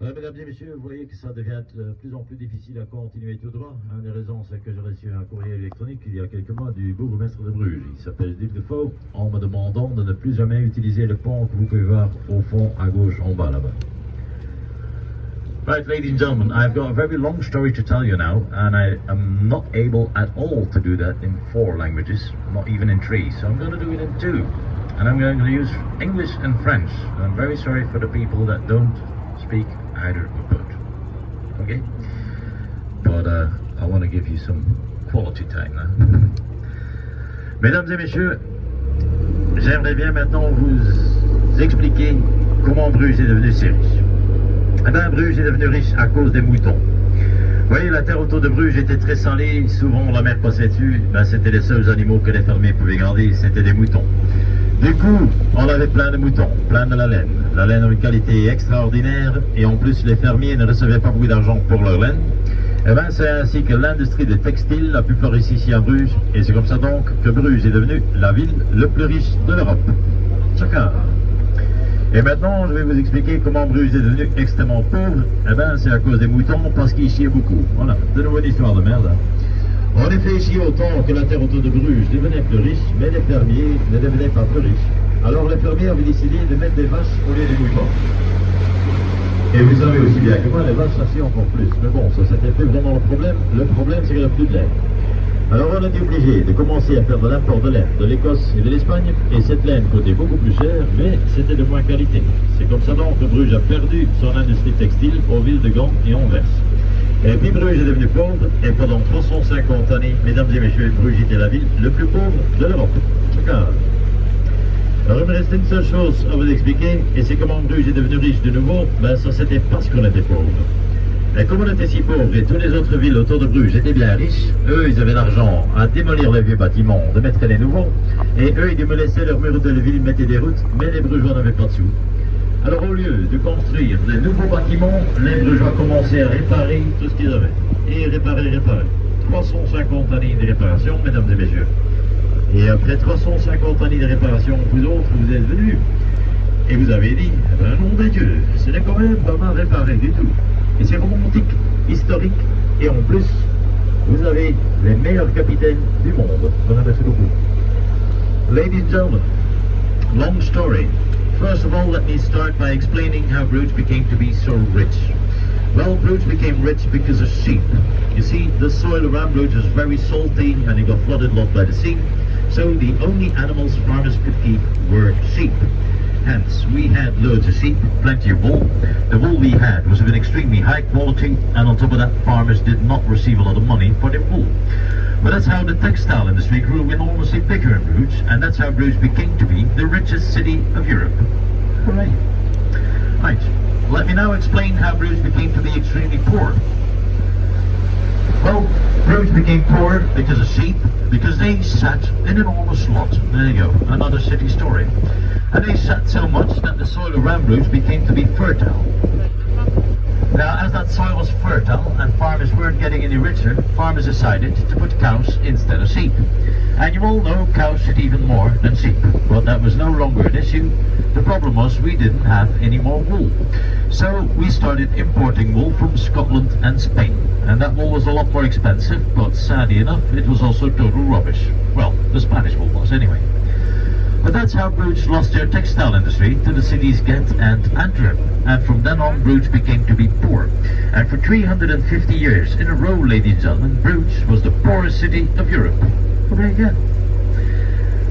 Mesdames et messieurs, vous voyez que ça devient de plus en plus difficile à continuer tout droit. Une des raisons, c'est que j'ai reçu un courrier électronique il y a quelques mois du bourgmestre de Bruges. Il s'appelle Duc de Faux, en me demandant de ne plus jamais utiliser le pont que vous pouvez voir au fond, à gauche, en bas là-bas. Right, ladies and gentlemen, I've got a very long story to tell you now, and I am not able at all to do that in 4 languages, not even in 3, so I'm going to do it in 2. And I'm going to use English and French. And I'm very sorry for the people that don't speak either of both. Okay? But I want to give you some quality time now. Mesdames et messieurs, j'aimerais bien maintenant vous expliquer comment Bruges est devenu si riche. Eh bien, Bruges est devenu riche à cause des moutons. Vous voyez, la terre autour de Bruges était très salée, souvent la mer passait dessus, ben, c'était les seuls animaux que les fermiers pouvaient garder, c'était des moutons. Du coup, on avait plein de moutons, plein de la laine. La laine a une qualité extraordinaire, et en plus les fermiers ne recevaient pas beaucoup d'argent pour leur laine. Eh bien, c'est ainsi que l'industrie de textile a pu fleurir ici à Bruges, et c'est comme ça donc que Bruges est devenue la ville le plus riche de l'Europe. Chacun. Et maintenant, je vais vous expliquer comment Bruges est devenu extrêmement pauvre. Eh bien, c'est à cause des moutons, parce qu'ils chiaient beaucoup. Voilà, de nouveau une histoire de merde. Hein. En effet, chier autant que la terre autour de Bruges devenait plus riche, mais les fermiers ne devenaient pas plus riches. Alors les fermiers avaient décidé de mettre des vaches au lieu des moutons. Et vous savez aussi bien que moi, les vaches chassaient encore plus. Mais bon, ça c'était plus vraiment le problème. Le problème, c'est qu'il n'y a plus de laine. Alors on a été obligé de commencer à faire de l'import de laine de l'Écosse et de l'Espagne, et cette laine coûtait beaucoup plus cher, mais c'était de moins qualité. C'est comme ça donc que Bruges a perdu son industrie textile aux villes de Gand et Anvers. Et puis Bruges est devenu pauvre, et pendant 350 années, mesdames et messieurs, Bruges était la ville le plus pauvre de l'Europe. Chacun. Alors il me reste une seule chose à vous expliquer, et c'est comment Bruges est devenu riche de nouveau. Ben ça c'était parce qu'on était pauvre. Et comme on était si pauvres et toutes les autres villes autour de Bruges étaient bien riches, eux ils avaient l'argent à démolir les vieux bâtiments, de mettre les nouveaux, et eux ils me laissaient leurs murs de la ville mettre des routes, mais les Brugeois n'avaient pas de sous. Alors au lieu de construire de nouveaux bâtiments, les Brugeois commençaient à réparer tout ce qu'ils avaient. Et réparer. 350 années de réparation, mesdames et messieurs. Et après 350 années de réparation, vous autres, vous êtes venus. Et vous avez dit, eh ben, nom de Dieu, ce n'est quand même pas mal réparé du tout. Et c'est romantique, historique, et en plus, vous avez les meilleurs capitaines du monde. Merci beaucoup. Ladies and gentlemen, long story. First of all, let me start by explaining how Bruges became to be so rich. Well, Bruges became rich because of sheep. You see, the soil around Bruges was very salty and it got flooded a lot by the sea, so the only animals farmers could keep were sheep. Hence, we had loads of sheep, plenty of wool. The wool we had was of an extremely high quality, and on top of that, farmers did not receive a lot of money for their wool. But that's how the textile industry grew enormously bigger in Bruges, and that's how Bruges became to be the richest city of Europe. Hooray! Right, let me now explain how Bruges became to be extremely poor. Well, Bruges became poor because of sheep, because they sat in enormous lots. There you go, another city story. And they sat so much that the soil around Bruges became to be fertile. Now, as that soil was fertile and farmers weren't getting any richer, farmers decided to put cows instead of sheep. And you all know cows shit even more than sheep, but that was no longer an issue. The problem was we didn't have any more wool. So we started importing wool from Scotland and Spain. And that wool was a lot more expensive, but sadly enough, it was also total rubbish. Well, the Spanish wool was anyway. But that's how Bruges lost their textile industry to the cities Ghent and Antwerp. And from then on, Bruges became to be poor. And for 350 years in a row, ladies and gentlemen, Bruges was the poorest city of Europe. Hooray again.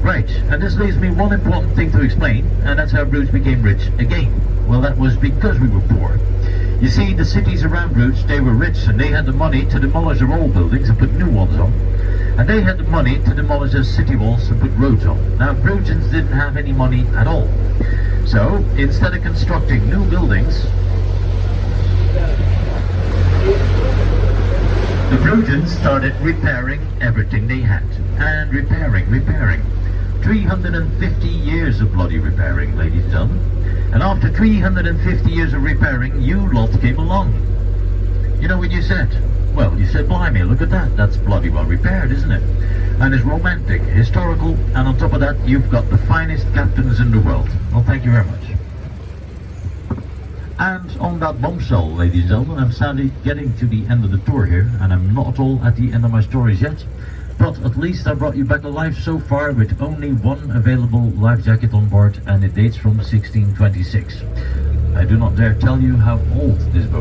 Right, and this leaves me one important thing to explain, and that's how Bruges became rich again. Well, that was because we were poor. You see, the cities around Bruges, they were rich, and they had the money to demolish their old buildings and put new ones on. And they had the money to demolish their city walls and put roads on. Now, Brugians didn't have any money at all. So, instead of constructing new buildings, the Brugians started repairing everything they had. And repairing. 350 years of bloody repairing, ladies and gentlemen. And after 350 years of repairing, you lot came along. You know what you said? Well, you said, blimey, look at that. That's bloody well repaired, isn't it? And it's romantic, historical, and on top of that, you've got the finest captains in the world. Well, thank you very much. And on that bombshell, ladies and gentlemen, I'm sadly getting to the end of the tour here, and I'm not at all at the end of my stories yet. But at least I brought you back alive so far with only one available life jacket on board, and it dates from 1626. I do not dare tell you how old this boat is.